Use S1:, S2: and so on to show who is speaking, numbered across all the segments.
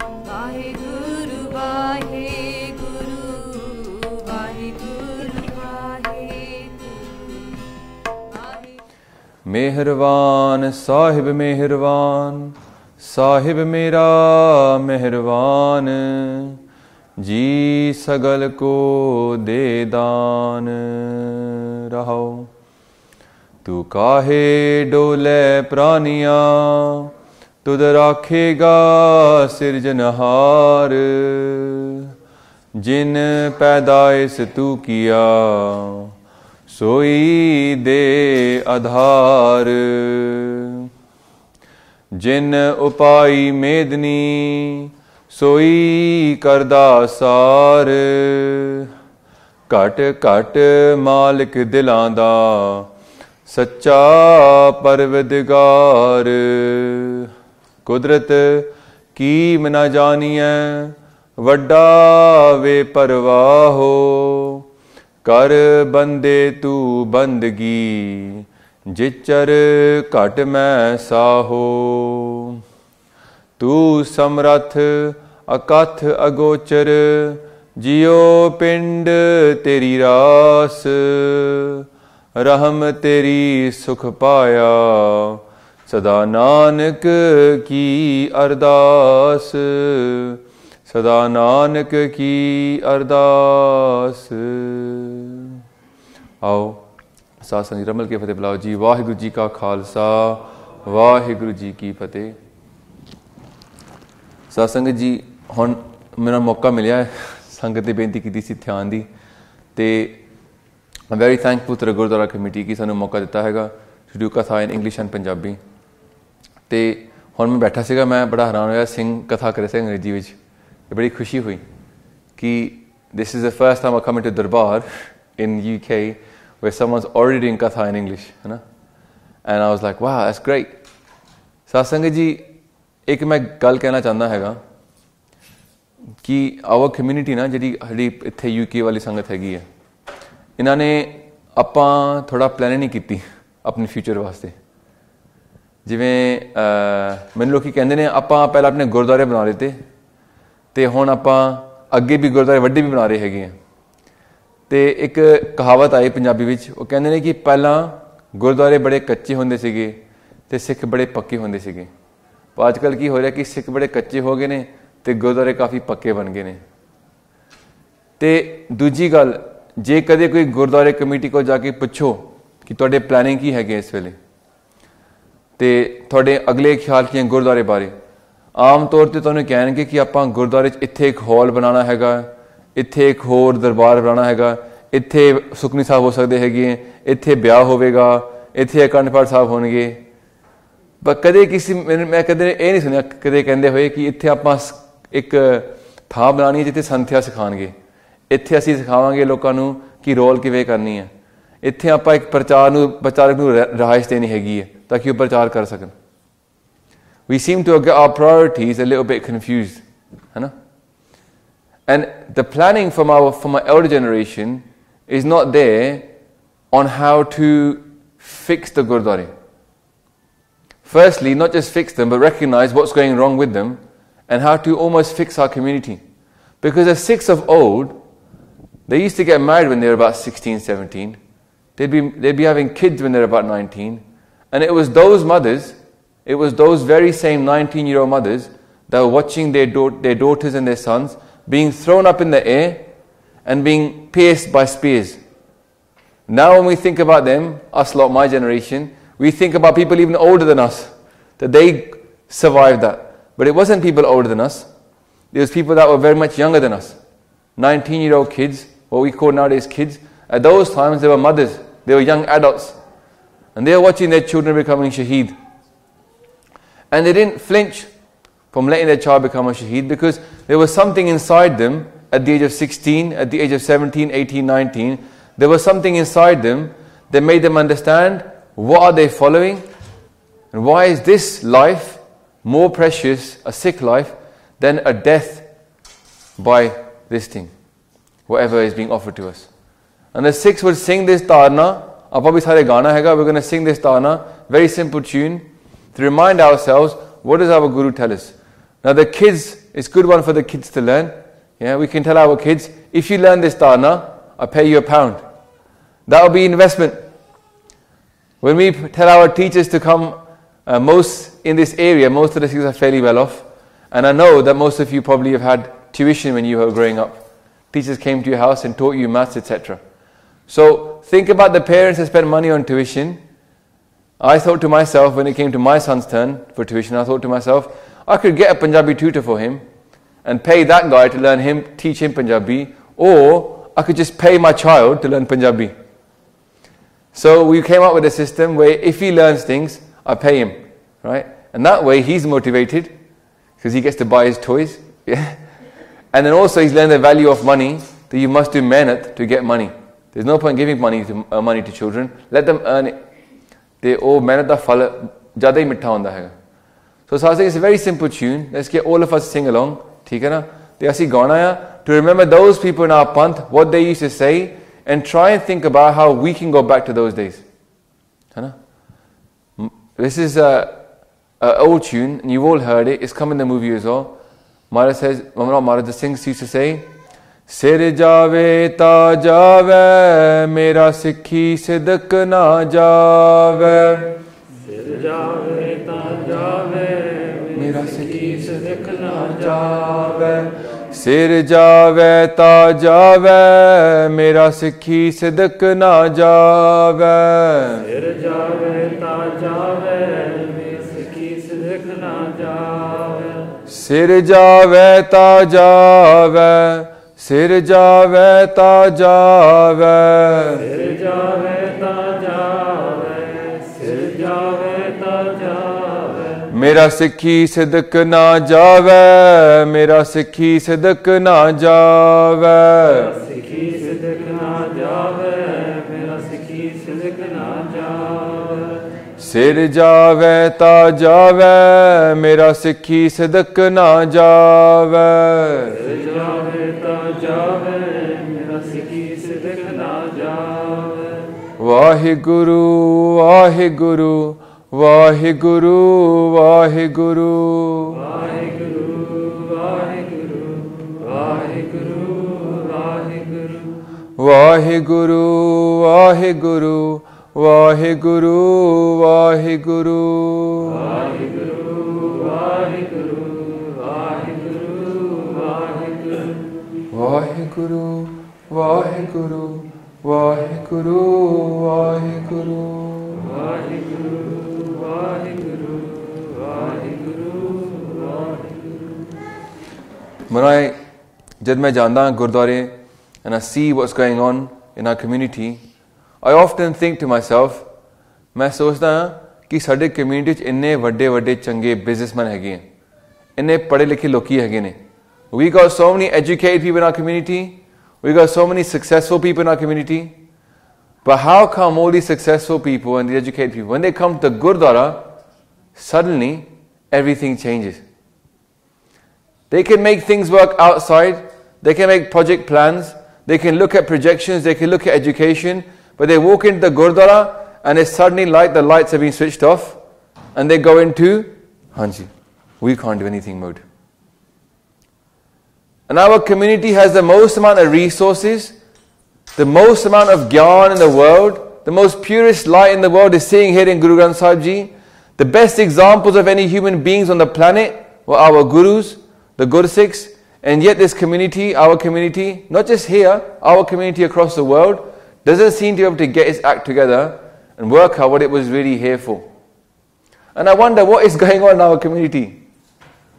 S1: ਵਾਹਿਗੁਰੂ ਵਾਹਿਗੁਰੂ ਵਾਹਿਗੁਰੂ ਵਾਹਿਗੁਰੂ।
S2: ਮਿਹਰਬਾਨ ਸਾਹਿਬ ਮਿਹਰਬਾਨ, ਸਾਹਿਬ ਮੇਰਾ ਮਿਹਰਬਾਨ, ਜੀ ਸਗਲ ਕੋ ਦੇ ਦਾਨ। ਰਹਾਓ। ਤੂੰ ਕਾਹੇ ਡੋਲੇ ਪ੍ਰਾਨੀਆਂ, ਤੁਧ ਰਾਖੇਗਾ ਸਿਰਜਨਹਾਰ। ਜਿਨ ਪੈਦਾਇਸ਼ ਤੂ ਕੀਆ, सोई दे आधार। जिन उपाई मेदनी, सोई करदा सार। घट घट मालिक दिलां दा, सच्चा परवदिगार। कुदरत कीम न जानिए, वड्डा वे परवाहो। कर बंदे तू बंदगी, जिचर घट मैं साहो। तू समरथ अकथ अगोचर, जियो पिंड तेरी रास। रहम तेरी सुख पाया, सदा नानक की अरदास। सदा नानक की अरदास। आओ साथ संगत रमल के फतेह बुलाओ जी। वाहिगुरु जी का खालसा, वाहिगुरु जी की फतेह। साथ संगत जी, हुण मेरा मौका मिलिया है संगत ने बेनती की सी ध्यान की, तो I very thankful to the gurdwara committee की सानू मौका दिता है टू डू कथा इन इंग्लिश एंड पंजाबी। तो हुण मैं बैठा सीगा, मैं बड़ा हैरान होया सिंह कथा करे से अंग्रेजी में। बड़ी खुशी हुई कि this is the first time I come into दरबार इन UK where someone's already doing katha in English, है ना। And I was like, wow, that's great। सत्संग जी, एक मैं गल कहना चाहता हैगा कि आवर कम्यूनिटी ना जी इत्थे UK वाली संगत हैगी है, इन्होंने आपां थोड़ा प्लान नहीं की अपने फ्यूचर वास्ते। जिवें मैनूं लोग कहते हैं आपां पहले अपने गुरुद्वारे बना लेते, तो हुण आपां अगे भी गुरुद्वारे वड्डे भी बना रहे हैगे। तो एक कहावत आई पंजाबी विच, वो कहंदे ने कि पहलां गुरुद्वारे बड़े कच्चे होंदे सीगे ते सिख बड़े पक्के होंदे सीगे। पर अजकल की हो रहा कि सिख बड़े कच्चे हो गए ने ते गुरुद्वारे काफ़ी पक्के बन गए ने। ते दूजी गल, जे कदे कोई गुरुद्वारे कमेटी को जाके पुछो कि तुहाडे प्लानिंग की हैगे इस वेले, ते तुहाडे अगले ख्याल की गुरुद्वारे बारे, आम तौर पर तुहानूं कहणगे कि आपां गुरुद्वारे इत्थे एक हॉल बनाना हैगा, इत्थे एक होर दरबार बनाना हैगा, इत्थे सुखनी साहब हो सकते हैगे, इत्थे ब्याह होवेगा, इत्थे अखंड पाठ साहब होणगे। पर कदे किसी मैं कदे ये नहीं सुनिया कदे कहंदे होए कि इत्थे आपां एक थां बनानी है जिथे संथिया सिखाणगे, इत्थे असीं सिखावांगे लोकां नूं कि रोल किवें करनी है, इत्थे आपां एक प्रचारक नूं रहाइश देनी हैगी है ताकि वो प्रचार कर सकन। We seem to get our priorities a little bit confused, है ना? And the planning from our elder generation is not there on how to fix the Gurdwara. Firstly, not just fix them, but recognize what's going wrong with them and how to almost fix our community. Because the Sikhs of old, they used to get married when they were about 16, 17. They'd be having kids when they were about 19. And it was those mothers, it was those very same 19-year-old mothers that were watching their daughters and their sons being thrown up in the air and being pierced by spears. Now when we think about them, us lot, my generation, we think about people even older than us, that they survived that. But it wasn't people older than us. It was people that were very much younger than us. 19-year-old kids, what we call nowadays kids. At those times, they were mothers. They were young adults. And they were watching their children becoming shaheed. And they didn't flinch from letting their child become a shaheed because there was something inside them at the age of 16, at the age of 17, 18, 19. There was something inside them that made them understand what are they following and why is this life more precious, a Sikh life, than a death by this thing, whatever is being offered to us. And the Sikhs would sing this tarna. We're going to sing this tarna, very simple tune, to remind ourselves, what does our Guru tell us? Now the kids, it's a good one for the kids to learn. Yeah, we can tell our kids, if you learn this dana, I'll pay you £1. That will be investment. When we tell our teachers to come, most in this area, most of the students are fairly well off. And I know that most of you probably have had tuition when you were growing up. Teachers came to your house and taught you maths, etc. So think about the parents that spend money on tuition. I thought to myself, when it came to my son's turn for tuition, I thought to myself, I could get a Punjabi tutor for him and pay that guy to teach him Punjabi, or I could just pay my child to learn Punjabi. So we came up with a system where if he learns things, I pay him, right? And that way he's motivated because he gets to buy his toys. Yeah. And then also he's learned the value of money, that you must do mehnat to get money. There's no point giving money to children. Let them earn it. They all mehnat da phal jada hi mitha honda hai. So I think it's a very simple tune. Let's get all of us sing along. ठीक है ना? They asi gauna hai to remember those people in our panth, what they used to say, and try and think about how we can go back to those days. है ना? This is a old tune, and you've all heard it. It's come in the movie as well. Maharaj says, Maharaj the Singh used to say, Sir jave ta jave, mera sikhi sidq na jave. Sir jave ta jave, mera sikhi sidq na jave. Sir jave ta jave, mera sikhi sidq na jave. Sir jave ta jave, mera sikhi sidq na jave. Sir jave ta jave. Sir jave ta jave. Sir jave ta jave. Sir jave ta jave. Mera sikhi sidq na jave. Mera sikhi sidq na jave. Sikhi sidq na jave. Mera sikhi sidq na jave. Sir jave ta jave. Mera sikhi sidq na jave. Sir jave ta jave, mera sikhi sidq na jave. Vaheguru, Vaheguru, Vaheguru, Vaheguru. Vaheguru, Vaheguru, Vaheguru, Vaheguru. Vaheguru, Vaheguru, Vaheguru, Vaheguru. Vaheguru, Vaheguru, Vaheguru, Vaheguru. Vaheguru, Vaheguru, Vaheguru, Vaheguru. Vaheguru, Vaheguru, Vaheguru, Vaheguru. When jad main janda Gurdware and I see what's going on in our community, I often think to myself, मैं सोचता हूँ कि साडे community च इन्ने वड्डे चंगे businessmen हैगे हैं, इन्ने पढ़े लिखे लोकी हैगे ने. We got so many educated people in our community. We got so many successful people in our community. But how come all these successful people and the educated people, when they come to the Gurdwara, suddenly everything changes? They can make things work outside. They can make project plans. They can look at projections. They can look at education. But they walk into the Gurdwara and it's suddenly like the lights have been switched off. And they go into, Hanji, we can't do anything mode. And our community has the most amount of resources, the most amount of gyan in the world, the most purest light in the world is sitting here in Guru Granth Sahib Ji. The best examples of any human beings on the planet were our Gurus, the Gursikhs, and yet this community, our community, not just here, our community across the world, doesn't seem to be able to get its act together and work out what it was really here for. And I wonder what is going on in our community.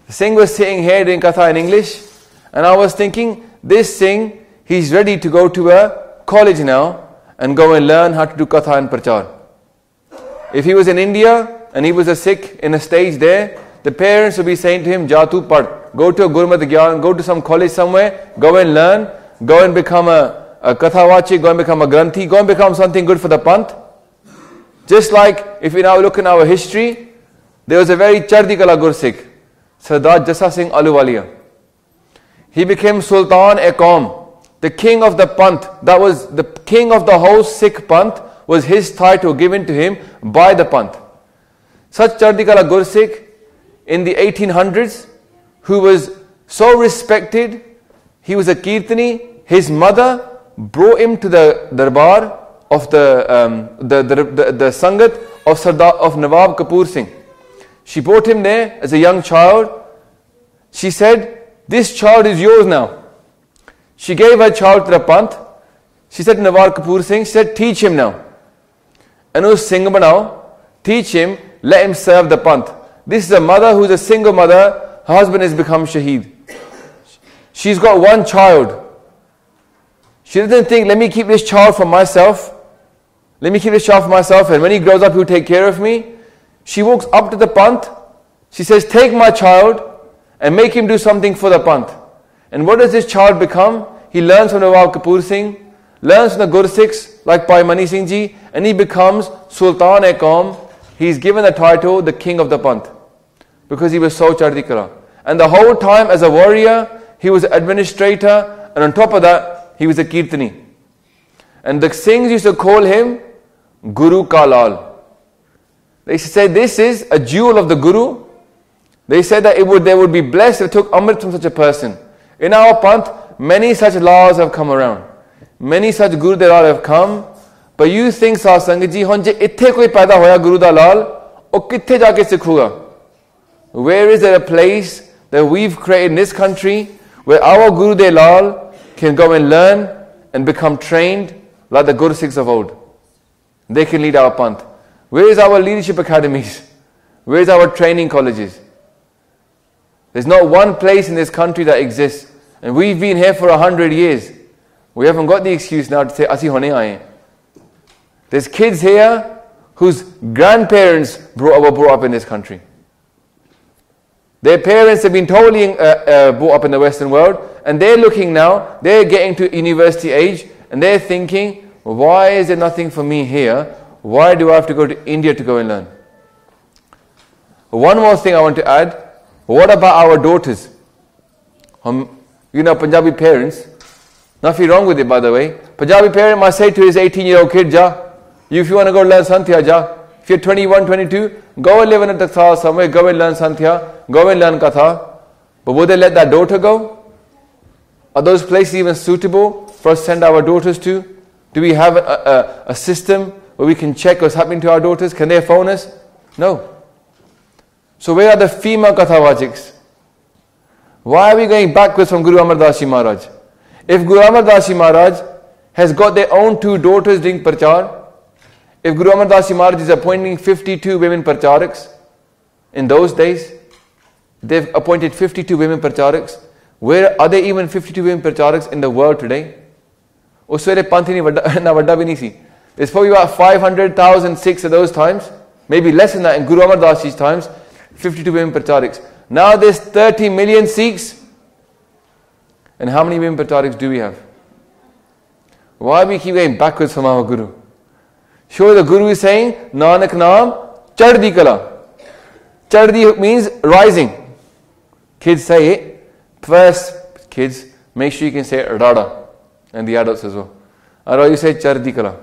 S2: The Singh was sitting here doing Katha in English, and I was thinking, this Singh, he's ready to go to a college now and go and learn how to do Katha and Prachar. If he was in India and he was a Sikh in a stage there, the parents would be saying to him, Ja tu pad, go to a Gurmat Gyan, go to some college somewhere, go and learn, go and become a Kathavachi, go and become a Granthi, go and become something good for the Panth. Just like if we now look in our history, there was a very Chardi Kala Gursikh, Sardar Jassa Singh Ahluwalia. He became Sultan-e-Qaum, the king of the Panth. That was the king of the whole Sikh Panth, was his title given to him by the Panth. Such Chardi Kala Gursikh in the 1800s who was so respected. He was a Kirtani. His mother brought him to the darbar of the Sangat of Nawab Kapoor Singh. She brought him there as a young child. She said, "This child is yours now." She gave her child to the Panth. She said to Nawab Kapoor Singh, she said, "Teach him now. And us Singh banao, teach him, let him serve the Panth." This is a mother who is a single mother. Her husband has become Shaheed. She's got one child. She doesn't think, let me keep this child for myself. Let me keep this child for myself, and when he grows up, he'll take care of me. She walks up to the Panth. She says, "Take my child and make him do something for the Panth." And what does this child become? He learns from Nawab Kapoor Singh, learns from the Gursikhs like Bhai Mani Singh Ji, and he becomes Sultan-e-Qaum. He's given the title, the King of the Panth, because he was so Chardi Kala. And the whole time as a warrior, he was an administrator, and on top of that, he was a Kirtani. And the Singhs used to call him Guru Ka Lal. They said, this is a jewel of the Guru. They said that they would be blessed if it took Amrit from such a person. In our Panth, many such laws have come around. Many such Gurudwaras have come. But you think, Sat Sangat Ji, hon je itthe koi paida hoya Guru da Lal, o kitthe jaake sikhuga? Where is there a place that we've created in this country where our Guru de Lal can go and learn and become trained like the Gursikhs of old? They can lead our Panth. Where is our leadership academies? Where is our training colleges? There's not one place in this country that exists. And we've been here for 100 years. We haven't got the excuse now to say, "Asi hone aaye." There's kids here whose grandparents were brought up in this country. Their parents have been totally brought up in the Western world, and they're looking now, they're getting to university age, and they're thinking, why is there nothing for me here? Why do I have to go to India to go and learn? One more thing I want to add. What about our daughters? Punjabi parents, nothing wrong with it, by the way. Punjabi parent might say to his 18-year-old kid, "Ja, if you want to go learn Santhya, ja. If you're 21, 22, go and live in a taksal somewhere, go and learn Santhya, go and learn Katha." But would they let that daughter go? Are those places even suitable for us to send our daughters to? Do we have a system where we can check what's happening to our daughters? Can they phone us? No. So where are the female Kathavachiks? Why are we going backwards from Guru Amar Das Ji Maharaj? If Guru Amar Das Ji Maharaj has got their own 2 daughters doing prachar, if Guru Amar Das Ji Maharaj is appointing 52 women pracharaks, in those days, they've appointed 52 women pracharaks. Where are there even 52 women pracharaks in the world today? Us vele panth hi na vadda bhi nahi si. There's probably about 500,000 Sikhs at those times, maybe less than that in Guru Amar Das Ji's times, 52 women pracharaks. Now there's 30 million Sikhs. And how many women pracharaks do we have? Why do we keep going backwards from our Guru? Sure, the Guru is saying, Nanak Naam, Chardi Kala. Chardi means rising. Kids say it. First, kids, make sure you can say Rada. And the adults as well. Otherwise you say Chardi Kala.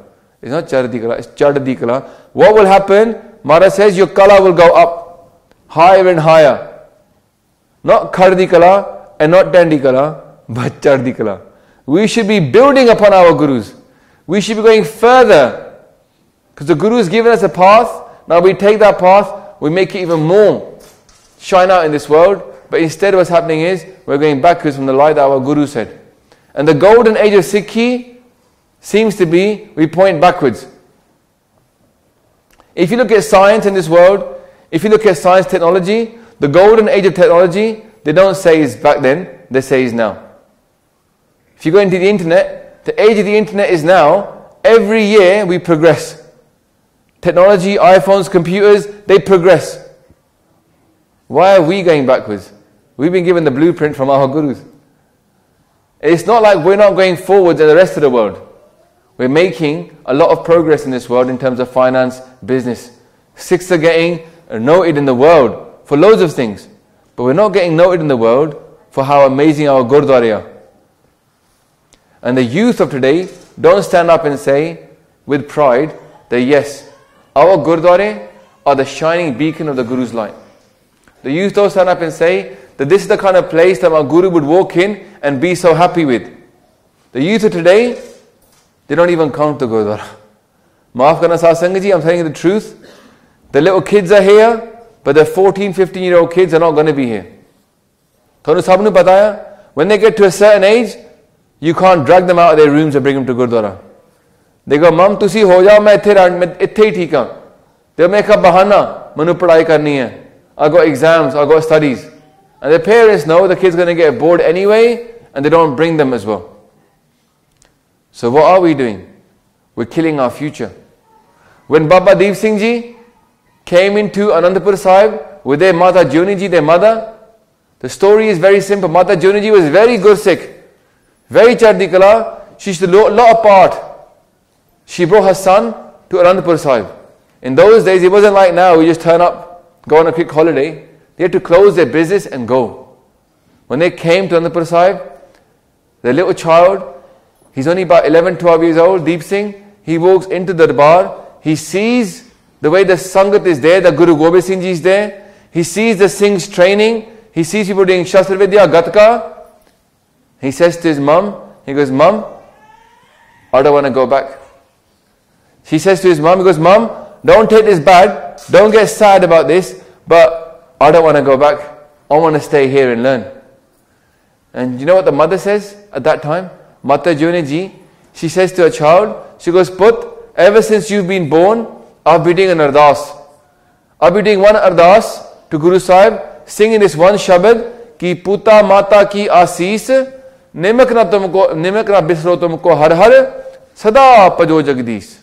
S2: It's not Chardi Kala, it's Chardi Kala. What will happen? Maharaj says your Kala will go up. Higher and higher. Not Khardi Kala and not Dandi Kala, but Chardi Kala. We should be building upon our Gurus. We should be going further. Because the Guru has given us a path. Now we take that path, we make it even more shine out in this world. But instead what's happening is, we're going backwards from the light that our Guru said. And the golden age of Sikhi seems to be, we point backwards. If you look at science in this world, if you look at science technology, the golden age of technology, they don't say is back then, they say is now. If you go into the internet, the age of the internet is now. Every year we progress. Technology, iPhones, computers, they progress. Why are we going backwards? We've been given the blueprint from our Gurus. It's not like we're not going forwards in the rest of the world. We're making a lot of progress in this world in terms of finance, business. Sikhs are getting noted in the world for loads of things. But we're not getting noted in the world for how amazing our Gurdwaras are. And the youth of today don't stand up and say with pride that yes, our Gurdwaras are the shining beacon of the Guru's light. The youth don't stand up and say that this is the kind of place that my Guru would walk in and be so happy with. The youth of today, they don't even come to Gurdwara. Maaf karna Sat Sangat ji, I'm telling you the truth. The little kids are here, but the 14, 15-year-old kids are not going to be here. Thonu sabnu pataya, when they get to a certain age, you can't drag them out of their rooms and bring them to Gurdwara. They go, Mum, tusi ho jao, main itthe hi theek haan. They'll make a bahana, manu padhai karni hai. I've got exams, I've got studies. And the parents know the kid's going to get bored anyway, and they don't bring them as well. So what are we doing? We're killing our future. When Baba Deep Singh Ji came into Anandapur Sahib with their Mata Joni Ji, their mother, the story is very simple. Mata Joni Ji was very Gursikh, very Chardikala. She used to lot apart. She brought her son to Anandapur Sahib. In those days, it wasn't like now, we just turn up, go on a quick holiday. They had to close their business and go. When they came to Anandapur Sahib, the little child, he's only about 11, 12 years old, Deep Singh, he walks into the darbar, he sees the way the Sangat is there, the Guru Gobind Singh Ji is there, he sees the Singhs training, he sees people doing Shastra Vidya, Gatka. He says to his mum, he goes, Mum, I don't want to go back. He says to his mum, he goes, Mum, don't take this bad, don't get sad about this, but I don't want to go back. I want to stay here and learn. And you know what the mother says at that time? Mata Joni Ji, she says to her child, she goes, Put, ever since you've been born, I've been doing an ardas. I'll be doing one ardas to Guru Sahib, singing this one shabad, Ki Puta Mata Ki Asis, Nimak na bisro tumko har har, Sada pajo jagdish.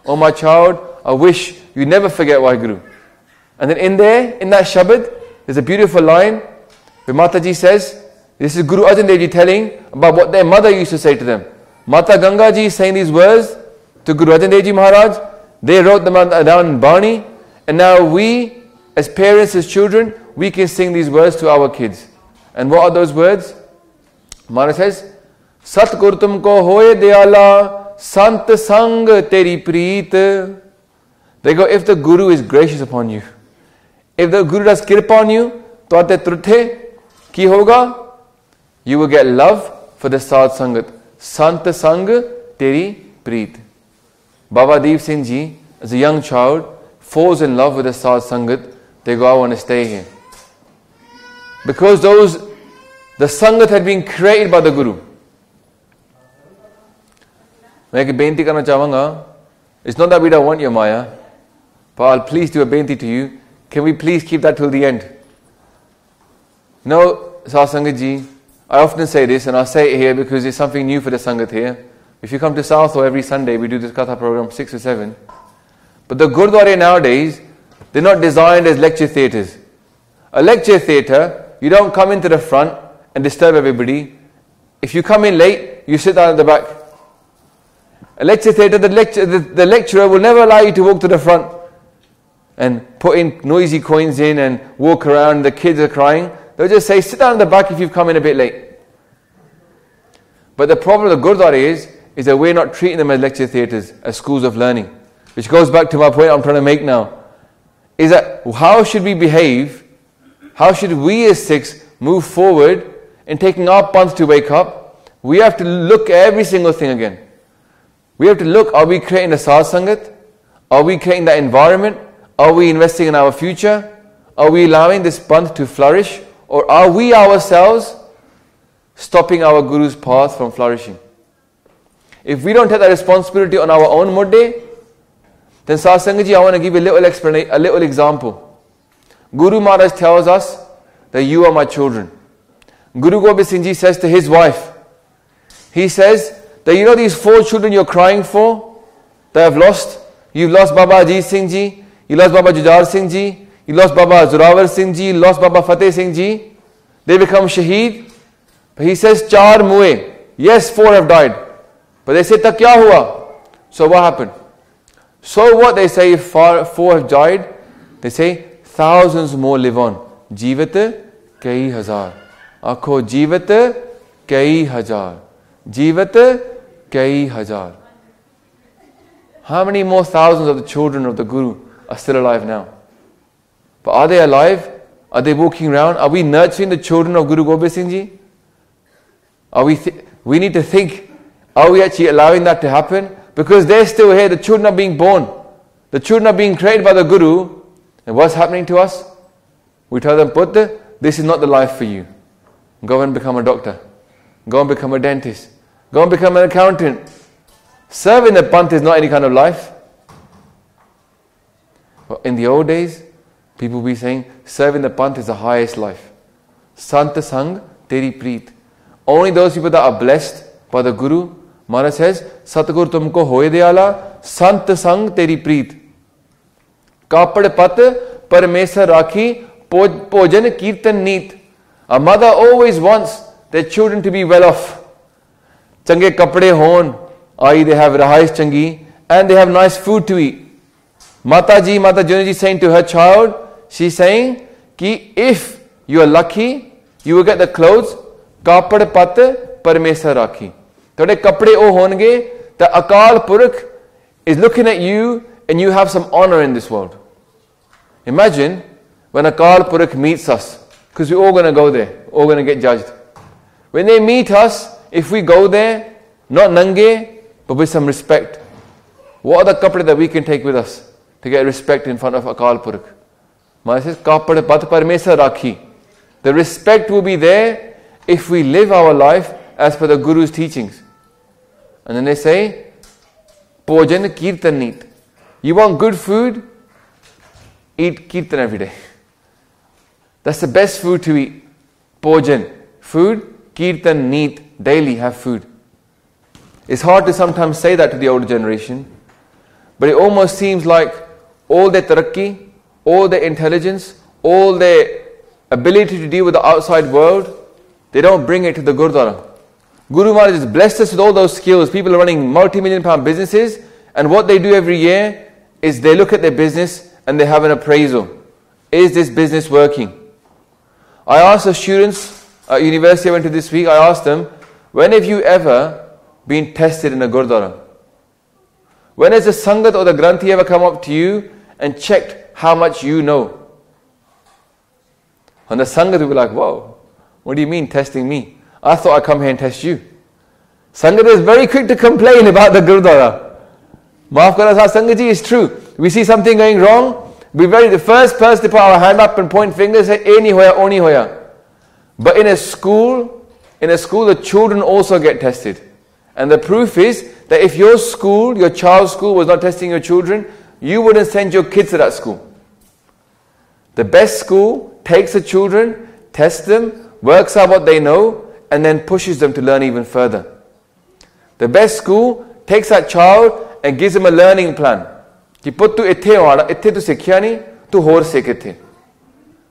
S2: Oh my child, I wish you never forget Waheguru. And then in that shabad, there's a beautiful line where Mataji says, this is Guru Arjan Dev Ji telling about what their mother used to say to them. Mata Ganga Ji is saying these words to Guru Arjan Dev Ji Maharaj. They wrote them down in Bani. And now we, as parents, as children, we can sing these words to our kids. And what are those words? Maharaj says, Satgur tumko hoye deyala, Sant sang teri preet. They go, if the Guru is gracious upon you, if the Guru does kirpa on you, to aate truthe, ki hoga? You will get love for the Sad Sangat. Sant sang teri preet. Baba Deep Singh Ji, as a young child, falls in love with the Sad Sangat. They go, I want to stay here. Because the Sangat had been created by the Guru. मैं एक बेनती करना चाहूँगा. It's not that we don't want your Maya, but I'll please do a benti to you. Can we please keep that till the end? No, Sat Sangat Ji, I often say this, and I'll say it here because it's something new for the Sangat here. If you come to Southall every Sunday, we do this Katha program 6 or 7. But the Gurdwara nowadays, they're not designed as lecture theatres. A lecture theatre, you don't come into the front and disturb everybody. If you come in late, you sit down at the back. A lecture theatre, the lecturer will never allow you to walk to the front and put in noisy coins in and walk around. The kids are crying. They'll just say, sit down in the back if you've come in a bit late. But the problem with the Gurdwara is that we're not treating them as lecture theatres, as schools of learning. Which goes back to my point I'm trying to make now. Is that how should we behave? How should we as Sikhs move forward in taking our panth to wake up? We have to look at every single thing again. We have to look, are we creating a Sad Sangat? Are we creating that environment? Are we investing in our future? Are we allowing this panth to flourish? Or are we ourselves stopping our Guru's path from flourishing? If we don't take that responsibility on our own mudde, then Sat Sangat Ji, I want to give you a little example. Guru Maharaj tells us that you are my children. Guru Gobind Singh Ji says to his wife, he says that you know these 4 children you're crying for, that have lost? You've lost Baba Ajit Singh Ji, you lost Baba Jujhar Singh Ji, you lost Baba Zorawar Singh Ji, you lost Baba Fateh Singh Ji. They become shaheed. But he says, 4 muए. Yes, 4 have died. But they say, tak kya hua? So what happened? So what they say, if 4 have died, they say, thousands more live on. Jeevat kai hazar. Akho jeevat kai hazar. Jeevat kai hazar. How many more thousands of the children of the Guru are still alive now? But are they alive Are they walking around? Are we nurturing the children of Guru Gobind Singh Ji? We need to think, are we actually allowing that to happen? Because they're still here, the children are being born. The children are being created by the Guru. And what's happening to us? We tell them, Putra, this is not the life for you. Go and become a doctor. Go and become a dentist. Go and become an accountant. Serving the Panth is not any kind of life. But in the old days, people will be saying, serving the Panth is the highest life. Sant Sang Teri Preet. Only those people that are blessed by the Guru, Maharaj says, Satgur tumko hoye deyala, Sant Sang Teri Preet. Kapad Pat Paramesar Rakhi Pojan Kirtan Neet. A mother always wants their children to be well off. Change kapde hon, i.e. they have rahais changi, and they have nice food to eat. Mata Juni ji saying to her child, she's saying, ki if you are lucky, you will get the clothes, kapad pat paramesar rakhi. Tode kapde o honge, the Akal Purakh is looking at you and you have some honor in this world. Imagine when Akal Purakh meets us, because we're all going to go there, all going to get judged. When they meet us, if we go there, not nange, but with some respect, what are the kapde that we can take with us to get respect in front of Akal Purakh? Maharaj says, kapde pat paramesar rakhi. The respect will be there if we live our life as per the Guru's teachings. And then they say, Pojan Kirtan Neet. You want good food? Eat Kirtan every day. That's the best food to eat. Pojan. Food. Kirtan Neet. Daily have food. It's hard to sometimes say that to the older generation. But it almost seems like all their tarakki, all their intelligence, all their ability to deal with the outside world, they don't bring it to the Gurdwara. Guru Maharaj has blessed us with all those skills. People are running multi-million-pound businesses, and what they do every year is they look at their business and they have an appraisal. Is this business working? I asked the students at university I went to this week, I asked them, when have you ever been tested in a Gurdwara? When has the Sangat or the Granthi ever come up to you and checked how much you know? And the Sangat will be like, whoa, what do you mean testing me? I thought I'd come here and test you. Sangat is very quick to complain about the Gurdwara. Maaf karna Sangat ji, is true. We see something going wrong, we're the first person to put our hand up and point fingers and say, "Eh nahi hoya, oh nahi hoya." But in a school, the children also get tested. And the proof is that if your school, your child's school was not testing your children, you wouldn't send your kids to that school. The best school takes the children, tests them, works out what they know, and then pushes them to learn even further. The best school takes that child and gives them a learning plan. Ki put tu itthe aana, itthe tu sikhya nahi, tu hor sikh itthe.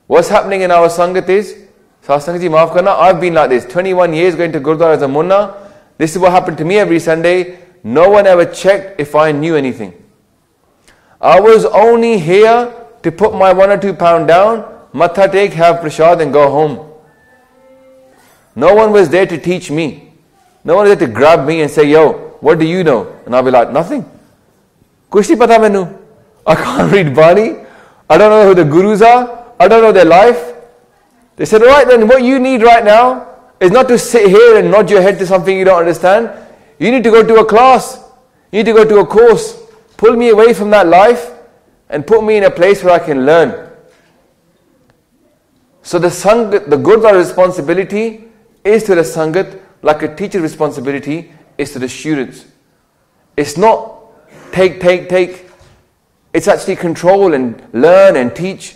S2: What's happening in our Sangat is, Satsang ji maaf karna, I've been like this, 21 years going to Gurdwara as a Munna. This is what happened to me every Sunday. No one ever checked if I knew anything. I was only here to put my 1 or 2 pound down, matha take, have prasad and go home. No one was there to teach me. No one was there to grab me and say, yo, what do you know? And I'll be like, nothing. Kuch nahi pata mainu. I can't read Bani. I don't know who the Gurus are. I don't know their life. They said, alright then, what you need right now is not to sit here and nod your head to something you don't understand. You need to go to a class. You need to go to a course. Pull me away from that life and put me in a place where I can learn. So the Sangat, the Gurdwara responsibility is to the Sangat like a teacher's responsibility is to the students. It's not take. It's actually control and learn and teach.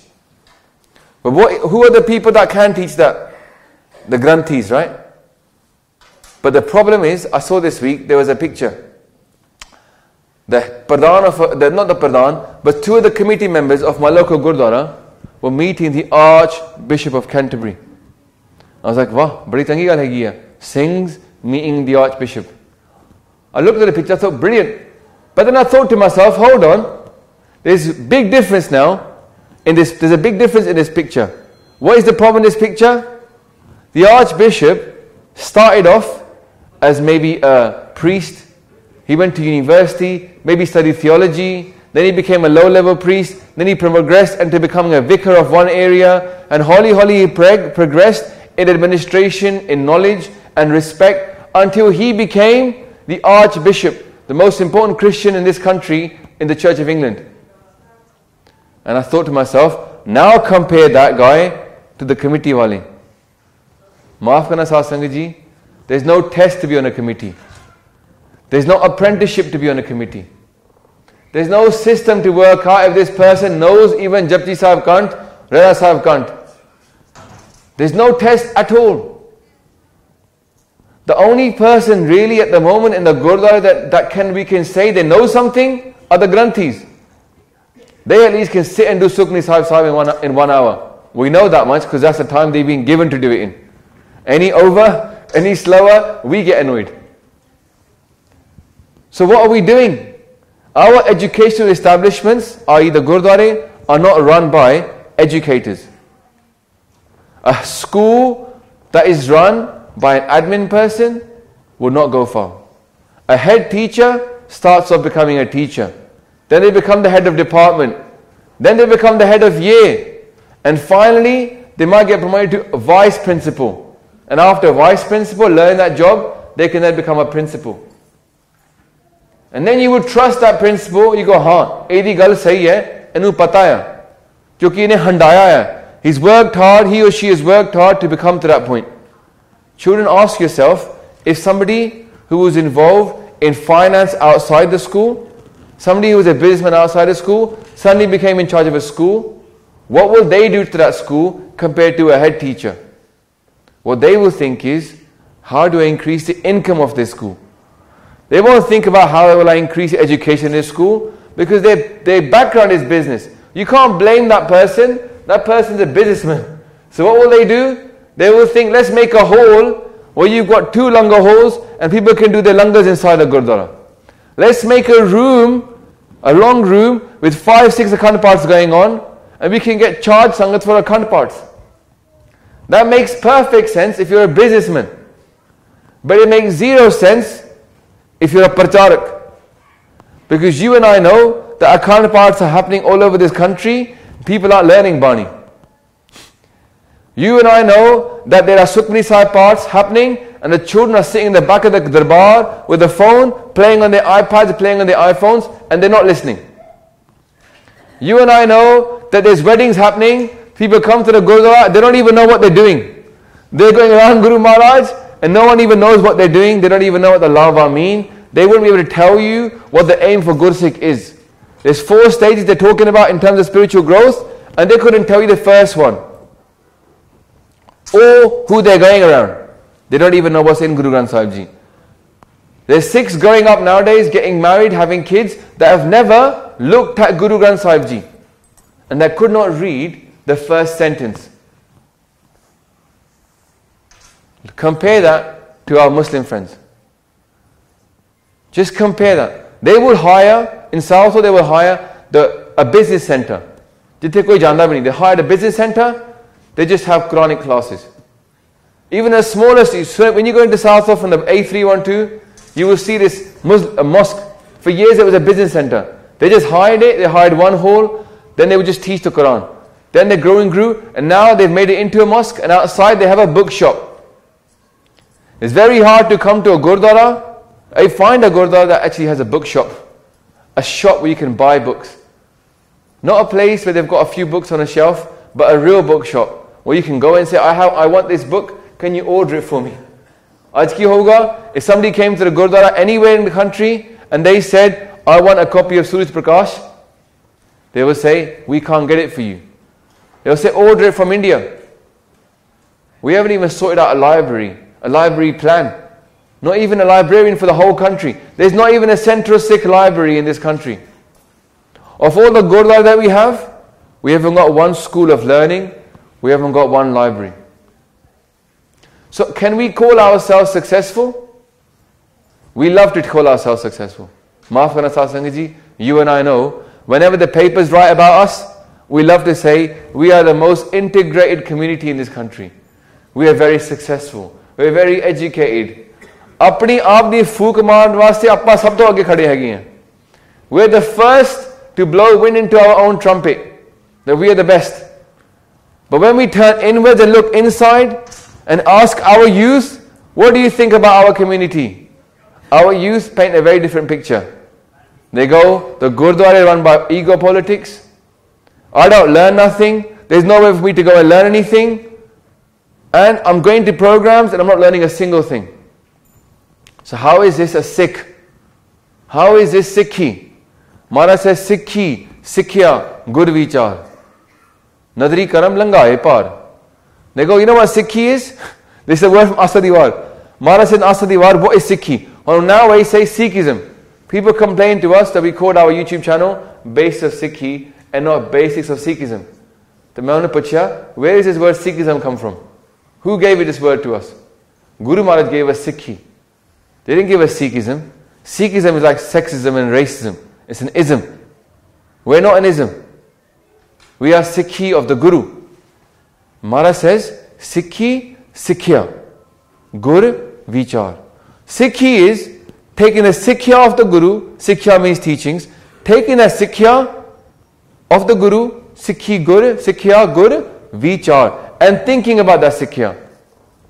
S2: But who are the people that can teach that? The Granthis, right? But the problem is, I saw this week, there was a picture. The Pradhan not the Pradhan, but 2 of the committee members of my local Gurdwara were meeting the Archbishop of Canterbury. I was like, wow, badi changi gal hegi hai. Singhs meeting the Archbishop. I looked at the picture, I thought, brilliant. But then I thought to myself, hold on, there's a big difference now. There's a big difference in this picture. What is the problem in this picture? The Archbishop started off as maybe a priest. He went to university, maybe studied theology, then he became a low-level priest, then he progressed into becoming a vicar of one area, and holy he progressed in administration, in knowledge and respect, until he became the Archbishop, the most important Christian in this country in the Church of England. And I thought to myself, now compare that guy to the committee wale. Maaf karna Saad Sangat ji, there's no test to be on a committee. There's no apprenticeship to be on a committee. There's no system to work out if this person knows even Japji Sahib can't, Reza Sahib can't. There's no test at all. The only person really at the moment in the Gurdwara we can say they know something are the Granthis. They at least can sit and do Sukhmani Sahib in 1 hour. We know that much because that's the time they've been given to do it in. Any over, any slower, we get annoyed. So what are we doing? Our educational establishments, i.e. the Gurdwara, are not run by educators. A school that is run by an admin person will not go far. A head teacher starts off becoming a teacher. Then they become the head of department. Then they become the head of year. And finally, they might get promoted to vice principal. And after vice principal, learn that job, they can then become a principal. And then you would trust that principal. You go, haan, edi gal sahi hai, inu pata hai. Kyunki inhe handaya hai. He's worked hard, he or she has worked hard to become to that point. Children, ask yourself, if somebody who was involved in finance outside the school, somebody who was a businessman outside the school, suddenly became in charge of a school, what will they do to that school compared to a head teacher? What they will think is, how do I increase the income of this school? They won't think about how will I increase education in this school, because their background is business. You can't blame that person. That person's a businessman. So what will they do? They will think, let's make a hall where you've got 2 langar halls and people can do their langars inside the Gurdwara. Let's make a room, a long room with 5-6 akhand parts going on, and we can get charged sangat for akhand parts. That makes perfect sense if you're a businessman. But it makes 0 sense if you're a pracharak. Because you and I know that akhand parts are happening all over this country. People are learning Bani. You and I know that there are Sukhmani Sahib parts happening, and the children are sitting in the back of the darbar with the phone, playing on their iPads, playing on their iPhones, and they're not listening. You and I know that there's weddings happening, people come to the Gurdwara, they don't even know what they're doing. They're going around Guru Maharaj, and no one even knows what they're doing, they don't even know what the lava mean. They wouldn't be able to tell you what the aim for Gursikh is. There's 4 stages they're talking about in terms of spiritual growth, and they couldn't tell you the first one. Or who they're going around. They don't even know what's in Guru Granth Sahib Ji. There's 6 growing up nowadays, getting married, having kids, that have never looked at Guru Granth Sahib Ji, and that could not read the first sentence. Compare that to our Muslim friends. Just compare that. They would hire, in South, they will hire a business center. They hired a business center, they just have Quranic classes. Even as small as, when you go into South from the A312, you will see this mosque. For years it was a business center. They just hired it, they hired one hall, then they would just teach the Quran. Then they grew, and now they've made it into a mosque, and outside they have a bookshop. It's very hard to come to a Gurdwara. I find a Gurdwara that actually has a bookshop. A shop where you can buy books. Not a place where they've got a few books on a shelf, but a real bookshop where you can go and say, I want this book, can you order it for me? Aaj ki hoga, if somebody came to the Gurdwara anywhere in the country and they said, I want a copy of Suraj Prakash, they will say, we can't get it for you. They will say, order it from India. We haven't even sorted out a library plan. Not even a librarian for the whole country. There's not even a Central Sikh library in this country. Of all the Gurdwara that we haven't got one school of learning, we haven't got one library. So can we call ourselves successful? We love to call ourselves successful. Maaf karna Saad Sangat Ji, you and I know, whenever the papers write about us, we love to say, we are the most integrated community in this country. We are very successful. We are very educated. अपनी आप दी फूक मारन वास्ते अपना सब तो आगे खड़े हैगे हैं. We're the first to blow wind into our own trumpet, that we are the best. But when we turn inwards and look inside and ask our youth, what do you think about our community? Our youth paint a very different picture. They go, the Gurdwara is run by ego politics. I don't learn nothing. There's no way for me to go and learn anything. And I'm going to programs and I'm not learning a single thing. So how is this a Sikh? How is this Sikhi? Maharaj says Sikhi, Sikhya, good vichar. Nadri karam langaye par. They go, you know what Sikhi is? This is a word from Asadiwar. Maharaj said Asadiwar, what is Sikhi? Well, now we say Sikhism. People complain to us that we called our YouTube channel Basics of Sikhi and not Basics of Sikhism. The Mauna Pacha, where does this word Sikhism come from? Who gave it this word to us? Guru Maharaj gave us Sikhi. They didn't give us Sikhism. Sikhism is like sexism and racism. It's an ism. We're not an ism. We are Sikhi of the Guru. Maharaj says, Sikhi, Sikhya, Gur, Vichar. Sikhi is taking the Sikhya of the Guru. Sikhya means teachings. Taking the Sikhya of the Guru, Sikhi Gur, Sikhya Gur, Vichar. And thinking about that Sikhya.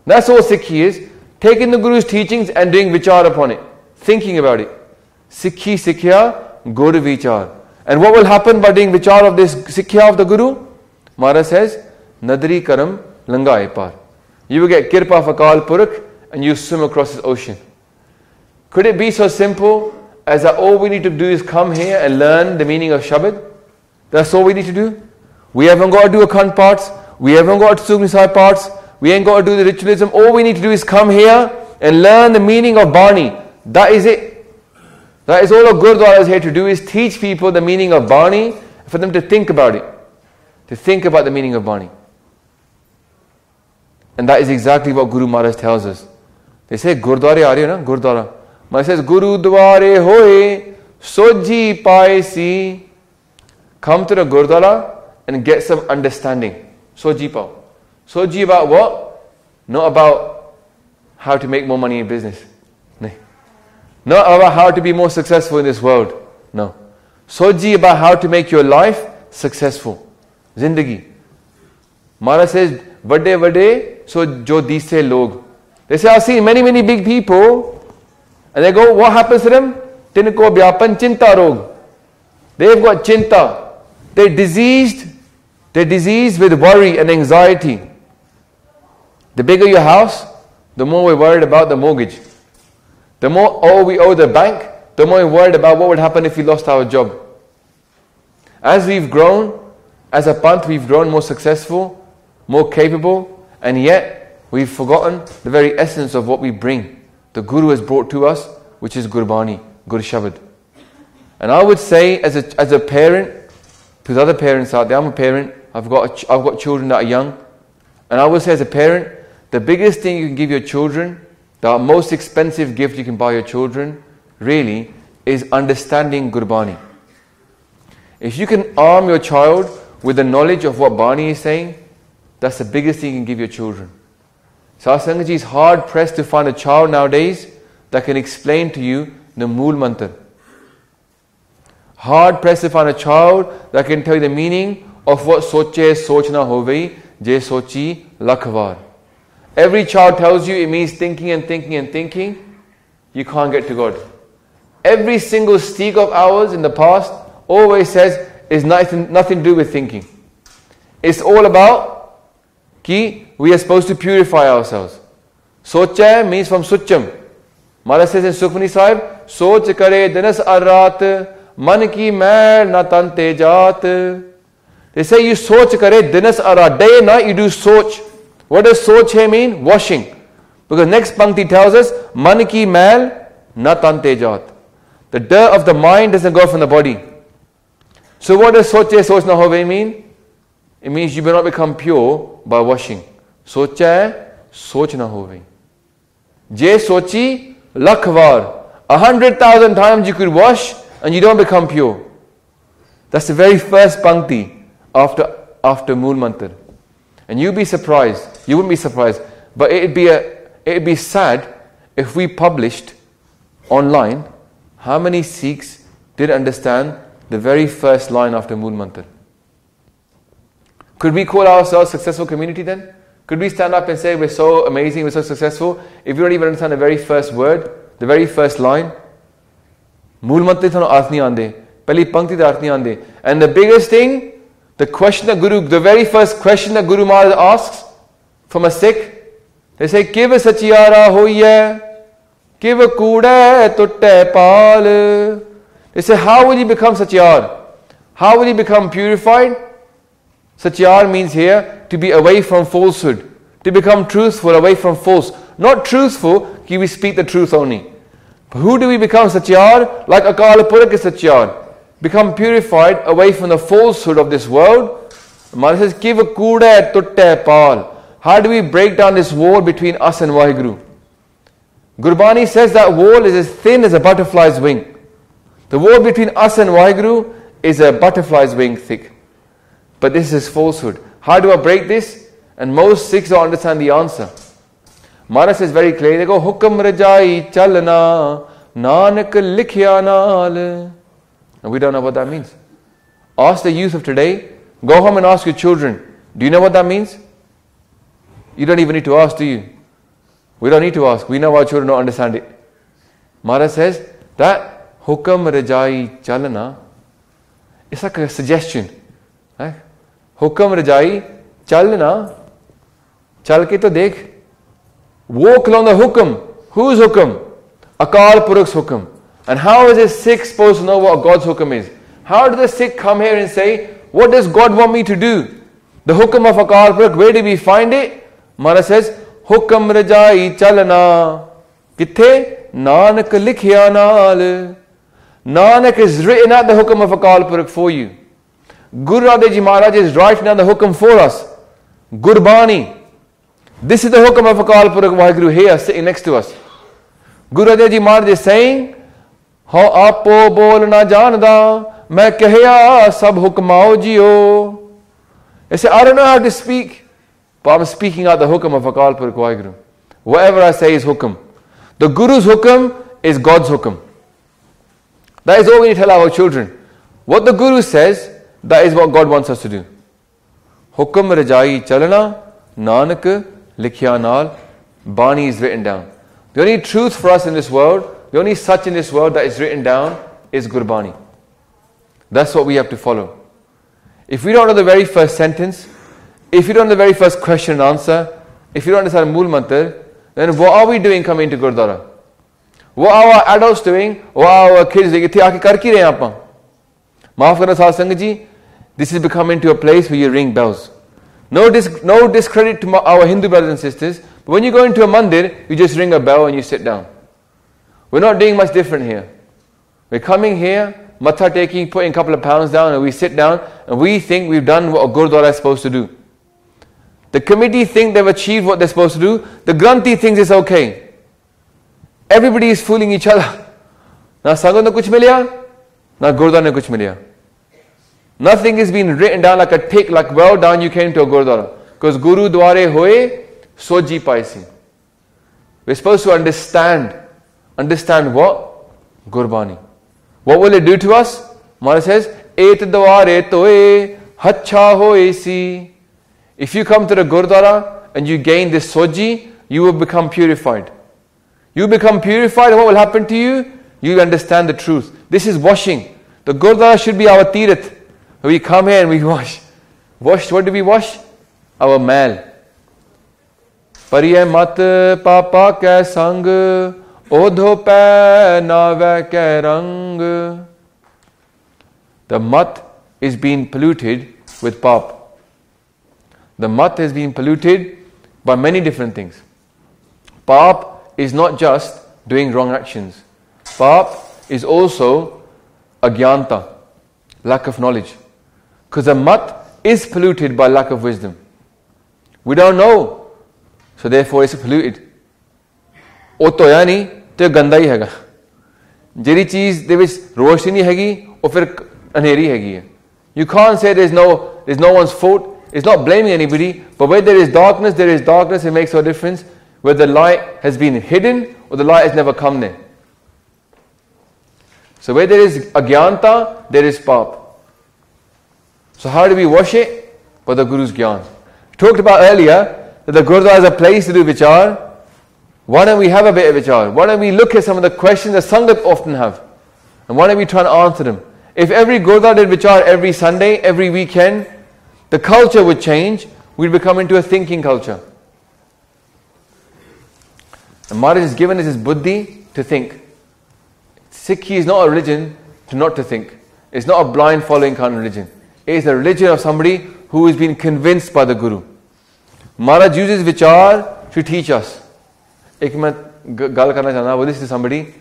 S2: That's all Sikhi is. Taking the Guru's teachings and doing Vichar upon it. Thinking about it. Sikhi, Sikhya, Gur, Vichar. And what will happen by doing Vichar of this Sikhya of the Guru? Maharaj says, Nadri Karam Langaye Par. You will get Kirpa of Akal Purakh and you swim across this ocean. Could it be so simple as that all we need to do is come here and learn the meaning of Shabad? That's all we need to do? We haven't got to do Akhand parts. We haven't got to Sukni Sahib parts. We ain't got to do the ritualism. All we need to do is come here and learn the meaning of Bani. That is it. That is all a Gurdwara is here to do, is teach people the meaning of Bani, for them to think about it. To think about the meaning of Bani. And that is exactly what Guru Maharaj tells us. They say, Gurdwara aa rahe ho na, Gurdwara. Maharaj says, Gurudware hoye, soji paisi. Come to the Gurdwara and get some understanding. Soji pao. Soji about what? Not about how to make more money in business. Not about how to be more successful in this world. No. Soji about how to make your life successful. Zindagi. Maharaj says, Vade vade, so jo dise log. They say, I've seen many big people, and they go, what happens to them? Tinko bhyapan chinta rog. They've got chinta. They're diseased with worry and anxiety. The bigger your house, the more we're worried about the mortgage. The more we owe the bank, the more we're worried about what would happen if we lost our job. As we've grown, as a Panth, we've grown more successful, more capable, and yet we've forgotten the very essence of what we bring. The Guru has brought to us, which is Gurbani, Gur Shabad. And I would say, as a parent, to the other parents out there, I'm a parent, I've got children that are young, and I would say as a parent, the biggest thing you can give your children, the most expensive gift you can buy your children, really, is understanding Gurbani. If you can arm your child with the knowledge of what Bani is saying, that's the biggest thing you can give your children. Satsangaji is hard pressed to find a child nowadays that can explain to you the Mool Mantra. Hard pressed to find a child that can tell you the meaning of what Soche Sochna Hovei, Je Sochi Lakhvar. Every child tells you it means thinking and thinking and thinking. You can't get to God. Every single steek of ours in the past always says is nothing to do with thinking. It's all about ki we are supposed to purify ourselves. Socha means from Sucham. Maharaj says in Sukhmani Sahib, Soch kare dinas arrat, man ki mail na tante jaat. They say you soch kare dinas arrat. Day and night you do soch. What does soch here mean? Washing. Because next Pankti tells us, man ki mail na tante jaat. The dirt of the mind doesn't go from the body. So what does soche soch na hove mean? It means you will not become pure by washing. Socha soch na hove. Je sochi lakhvar. 100,000 times you could wash and you don't become pure. That's the very first Pankti after Mool Mantra. And you'd be surprised. You wouldn't be surprised. But it'd be sad if we published online how many Sikhs didn't understand The very first line after Mool Mantra. Could we call ourselves successful community then? Could we stand up and say we're so amazing, we're so successful, if we don't even understand the very first word, the very first line? Mool Mantra thanu arth nahi aande. Pehli pankti da arth nahi aande. And the biggest thing, the very first question that Guru Maharaj asks from a Sikh, they say, Kiv sachiyara hoiye, kiv kude tutte pal. They say, how will you become Satyar? How will you become purified? Satyar means here to be away from falsehood, to become truthful, away from false. Not truthful, we speak the truth only. But who do we become Satyar? Like Akal Purakh is Satyar. Become purified away from the falsehood of this world. Maharaj says, Kiv kude tutte pal. How do we break down this wall between us and Vaheguru? Gurbani says that wall is as thin as a butterfly's wing. The wall between us and Vaheguru is a butterfly's wing thick. But this is falsehood. How do I break this? And most Sikhs don't understand the answer. Maharaj says very clearly, they go, Hukam rajai chalna, Nanak likhya naal. And we don't know what that means. Ask the youth of today, go home and ask your children, do you know what that means? You don't even need to ask, do you? We don't need to ask. We know our children don't understand it. Maharaj says that Hukam rajai chalna, it's like a suggestion. Hukam rajai chalna, chal ke to dekh. Walk along the hukam. Whose hukam? Akal Purakh's hukam. And how is a Sikh supposed to know what God's hukam is? How does the Sikh come here and say, what does God want me to do? The hukam of Akal Purakh, where do we find it? Maharaj says, Hukam rajai chalna. Kithe? Nanak likhya naal. Nanak is written out the hukam of Akal Purakh for you. Guru Radhe Ji Maharaj is writing down the hukam for us. Gurbani. This is the hukam of Akal Purakh Vaheguru here sitting next to us. Guru Radhe Ji Maharaj is saying, Ho apo bol na janda, main kahya sab hukmao jiyo. They say, I don't know how to speak, but I'm speaking out the hukam of Akal Purakh Vaheguru. Whatever I say is hukam. The Guru's hukam is God's hukam. That is all we need to tell our children. What the Guru says, that is what God wants us to do. Hukam rajai chalana, Nanak likhya naal. Bani is written down. The only truth for us in this world, the only such in this world that is written down is Gurbani. That's what we have to follow. If we don't know the very first sentence, if you don't know the very first question and answer, if you don't understand Mool Mantra, then what are we doing coming to Gurdwara? What are our adults doing? What are our kids doing? Maaf karna Saad Sangat ji, this is becoming to a place where you ring bells. No discredit to our Hindu brothers and sisters, but when you go into a mandir, you just ring a bell and you sit down. We're not doing much different here. We're coming here, matha taking, putting a couple of pounds down, and we sit down and we think we've done what a Gurdwara is supposed to do. The committee think they've achieved what they're supposed to do. The Granthi thinks it's okay. Everybody is fooling each other. Na Sangat ne kuch milya, na Gurdwara ne kuch milya. Nothing is being written down like a tick, like well done you came to a Gurdwara. Because Guru Dware hoye, soji paisi. We're supposed to understand what? Gurbani. What will it do to us? Maharaj says, Et dware toe, hacha hoye si. If you come to the Gurdwara and you gain this soji, you will become purified. You become purified, and what will happen to you? You understand the truth. This is washing. The Gurdwara should be our tirath. We come here and we wash. Wash, what do we wash? Our mal. Pariye mat papa ke sang, odho pe nave ke rang. The mat is being polluted with pap. The mat has been polluted by many different things. Pap is not just doing wrong actions. Pap is also agyanta, lack of knowledge. Because the mat is polluted by lack of wisdom. We don't know, so therefore it's polluted. O toya nahi, to ganda hi hega. Jehdi cheez de vich roshni nahi hegi, or fir anheri hegi hai. You can't say there's no one's fault. It's not blaming anybody, but where there is darkness, it makes no difference. Whether the light has been hidden or the light has never come there. So where there is agyanta, there is pap. So how do we wash it? By the Guru's gyan. We talked about earlier that the Gurdwara is a place to do vichar. Why don't we have a bit of vichar? Why don't we look at some of the questions that Sangat often have? And why don't we try and answer them? If every Gurdwara did vichar every Sunday, every weekend, the culture would change. We'd become into a thinking culture. And Maharaj has given us his buddhi to think. Sikhi is not a religion to not to think. It's not a blind following kind of religion. It is a religion of somebody who has been convinced by the Guru. Maharaj uses vichar to teach us. Ek main gal karna chahna, well, this is somebody,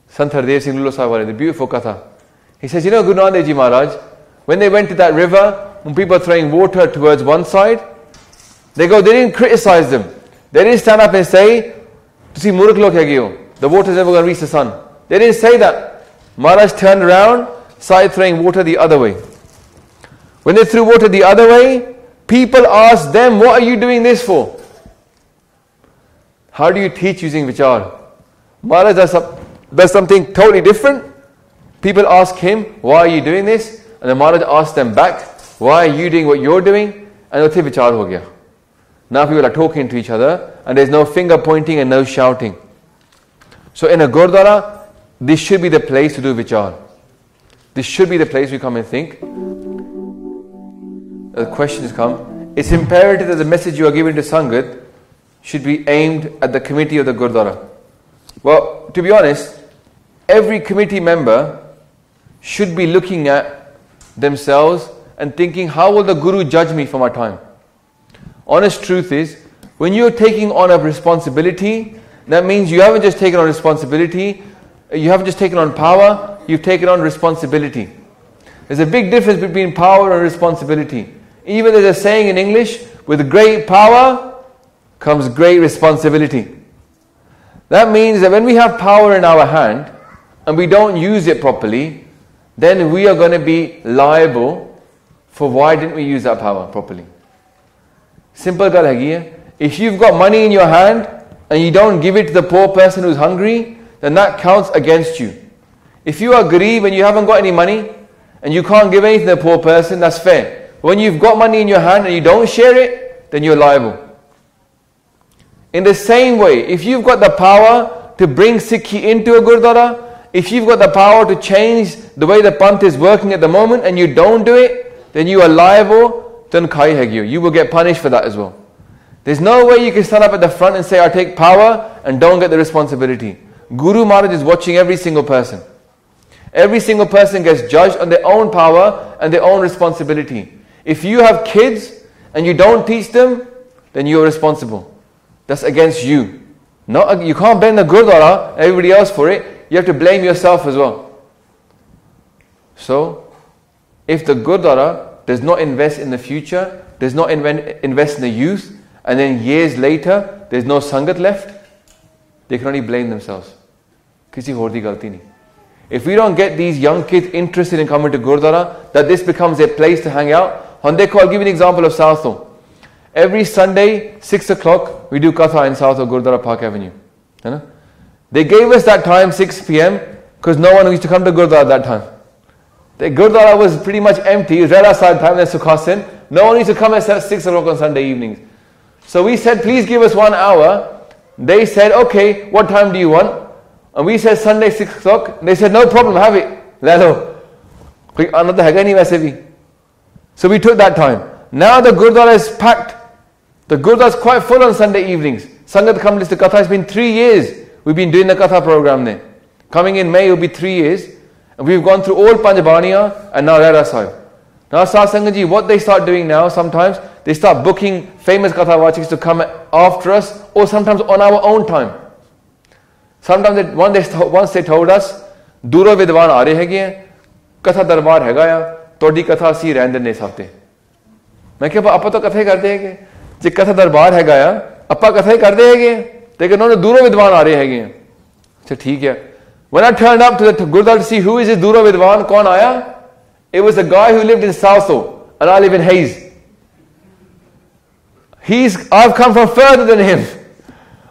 S2: Sant Hardev Singh Lullo Sahib, the beautiful katha. He says, you know, Guru Nanak Dev Ji Maharaj, when they went to that river, when people are throwing water towards one side, they didn't criticize them. They didn't stand up and say, "Tusi murukh log hai gyo, the water is never going to reach the sun." They didn't say that. Maharaj turned around, started throwing water the other way. When they threw water the other way, people asked them, "What are you doing this for?" How do you teach using vichar? Maharaj does something totally different. People ask him, "Why are you doing this?" And then Maharaj asks them back, "Why are you doing what you're doing?" And utte vichar ho gaya. Now people are talking to each other and there's no finger pointing and no shouting. So in a Gurdwara, this should be the place to do vichar. This should be the place we come and think. The question has come. It's imperative that the message you are giving to Sangat should be aimed at the committee of the Gurdwara. Well, to be honest, every committee member should be looking at themselves and thinking, how will the Guru judge me for my time? Honest truth is, when you're taking on a responsibility, that means you haven't just taken on responsibility, you haven't just taken on power, you've taken on responsibility. There's a big difference between power and responsibility. Even there's a saying in English, with great power comes great responsibility. That means that when we have power in our hand and we don't use it properly, then we are going to be liable for why didn't we use that power properly. Simple gal hegi hai. If you've got money in your hand and you don't give it to the poor person who's hungry, then that counts against you. If you are garib and you haven't got any money and you can't give anything to the poor person, that's fair. When you've got money in your hand and you don't share it, then you're liable. In the same way, if you've got the power to bring Sikhi into a Gurdwara, if you've got the power to change the way the Panth is working at the moment and you don't do it, then you are liable. You will get punished for that as well. There's no way you can stand up at the front and say, I take power and don't get the responsibility. Guru Maharaj is watching every single person. Every single person gets judged on their own power and their own responsibility. If you have kids and you don't teach them, then you're responsible. That's against you. You can't blame the Gurdwara, everybody else for it. You have to blame yourself as well. So, if the Gurdwara does not invest in the future, does not invest in the youth, and then years later, there's no Sangat left, they can only blame themselves. Kisi hor di galti nahi. If we don't get these young kids interested in coming to Gurdwara, that this becomes a place to hang out. I'll give you an example of Southall. Every Sunday, 6 o'clock, we do Katha in Southall, Gurdwara Park Avenue. They gave us that time, 6 p.m, because no one used to come to Gurdwara at that time. The Gurdwara was pretty much empty. It was Rela Sahib time, then Sukhasin. No one used to come at 6 o'clock on Sunday evenings. So we said, please give us 1 hour. They said, okay, what time do you want? And we said Sunday 6 o'clock. They said, no problem, have it. Lelo. So we took that time. Now the Gurdwara is packed. The Gurdwara is quite full on Sunday evenings. Sangat come listen to Katha. It's been 3 years we've been doing the Katha program there. Coming in May, it will be 3 years. And we've gone through all Panjabaniya and now Rera Sahib. Now Satsangaji, what they start doing now, sometimes they start booking famous Katha Vachiks to come after us, or sometimes on our own time. Sometimes once they told us, Duro Vidwan aa rahe hege, Katha Darbar hega ya, todi Katha si rehn dene hafte. मैं क्या आप तो कथे करते हैं कि जे कथा दरबार है गाया अपा कथे करते हैं कि लेकिन उन्होंने दूरों विद्वान आ रहे हैं अच्छा ठीक है. When I turned up to the Gurdwara to see who is this Duro Vidwan, कौन आया? It was a guy who lived in Southall and I live in Hayes. I've come from further than him.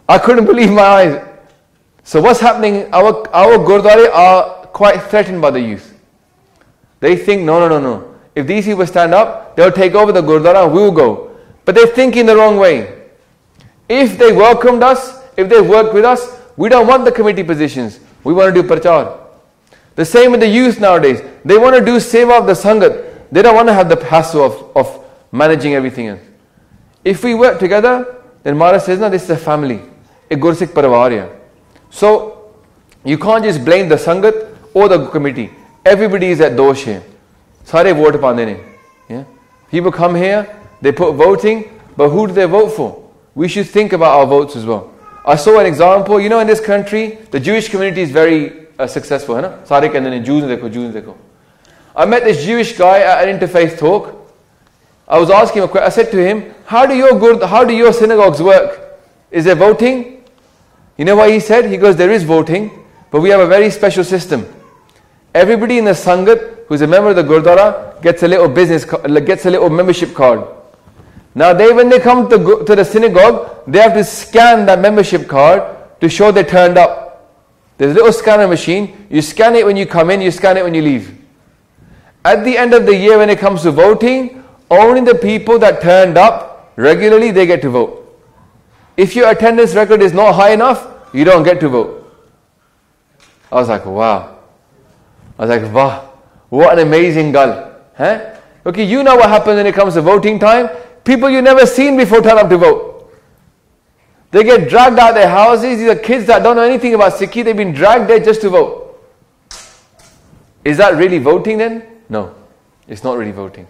S2: I couldn't believe my eyes. So what's happening? Our Gurdwara are quite threatened by the youth. They think, no. If these people stand up, they'll take over the Gurdwara, we'll go. But they're thinking the wrong way. If they welcomed us, if they worked with us, we don't want the committee positions. We want to do prachar. The same with the youth nowadays. They want to do seva of the Sangat. They don't want to have the hassle of managing everything else. If we work together, then Maharaj says, no, this is a family. A Gursikh Parivar. So, you can't just blame the Sangat or the committee. Everybody is at dosh here. Sare vote pande ne. Yeah? People come here, they put voting, but who do they vote for? We should think about our votes as well. I saw an example, in this country, the Jewish community is very successful. Hai na? Sare kehte ne, Jews dekho. I met this Jewish guy at an interfaith talk. I was asking him a question. I said to him, how do your synagogues work? Is there voting? You know what he said? He goes, there is voting, but we have a very special system. Everybody in the Sangat who's a member of the Gurdwara gets a little membership card. Now when they come to the synagogue, they have to scan that membership card to show they turned up. There's a little scanner machine. You scan it when you come in, you scan it when you leave. At the end of the year, when it comes to voting, only the people that turned up regularly, they get to vote. If your attendance record is not high enough, you don't get to vote. I was like, wow. What an amazing gal. Okay, you know what happens when it comes to voting time. People you never seen before turn up to vote. They get dragged out of their houses. These are kids that don't know anything about Sikhi. They've been dragged there just to vote. Is that really voting then? No, it's not really voting.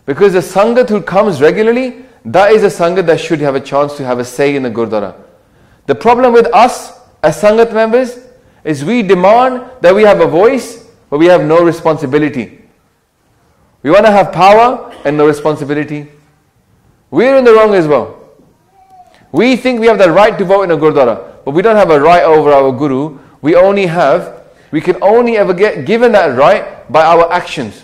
S2: Because the Sangat who comes regularly, that is a Sangat that should have a chance to have a say in the Gurdwara. The problem with us as Sangat members is we demand that we have a voice, but we have no responsibility. We want to have power and no responsibility. We're in the wrong as well. We think we have the right to vote in a Gurdwara, but we don't have a right over our Guru. We can only ever get given that right by our actions.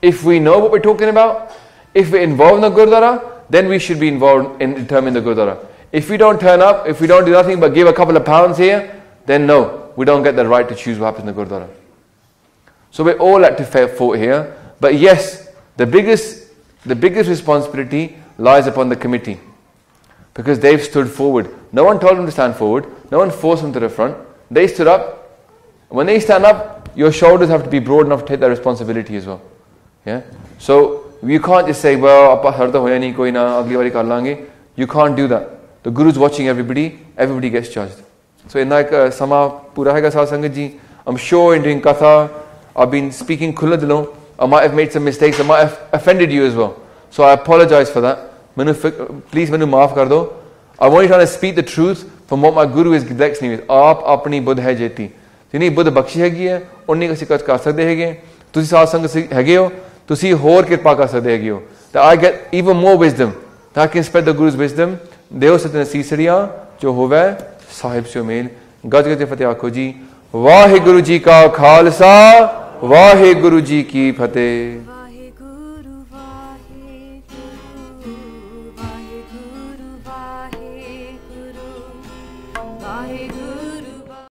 S2: If we know what we're talking about, if we're involved in the Gurdwara, then we should be involved in determining the Gurdwara. If we don't turn up, if we don't do nothing but give a couple of pounds here, then no, we don't get the right to choose what happens in the Gurdwara. So we're all at to fair fought here. But yes, the biggest responsibility lies upon the committee. Because they've stood forward. No one told them to stand forward. No one forced them to the front. They stood up. When they stand up, your shoulders have to be broad enough to take that responsibility as well. Yeah? So you can't just say, well, you can't do that. The Guru's watching everybody gets judged. So in like Sama Pura Hega Sangat ji, I'm sure in doing Katha, I've been speaking Khula Dilon, I might have made some mistakes, I might have offended you as well. So I apologize for that. Please manu maaf kar do. I'm only trying to speak the truth from what my Guru is directing me with. Aap apni buddh hai jeti. Jini buddh bakshi hegi hai, onni kasi kaj kar sakde hege. Tusi saad sangat hege ho, tusi hor kirpa kar sakde hege ho. That I get even more wisdom. That I can spread the Guru's wisdom. Deo satna sisariya jo hove sahib se mel. Gaj gaj fateh aakho ji. Vaheguru ji ka khalsa, Vaheguru ji ki fateh.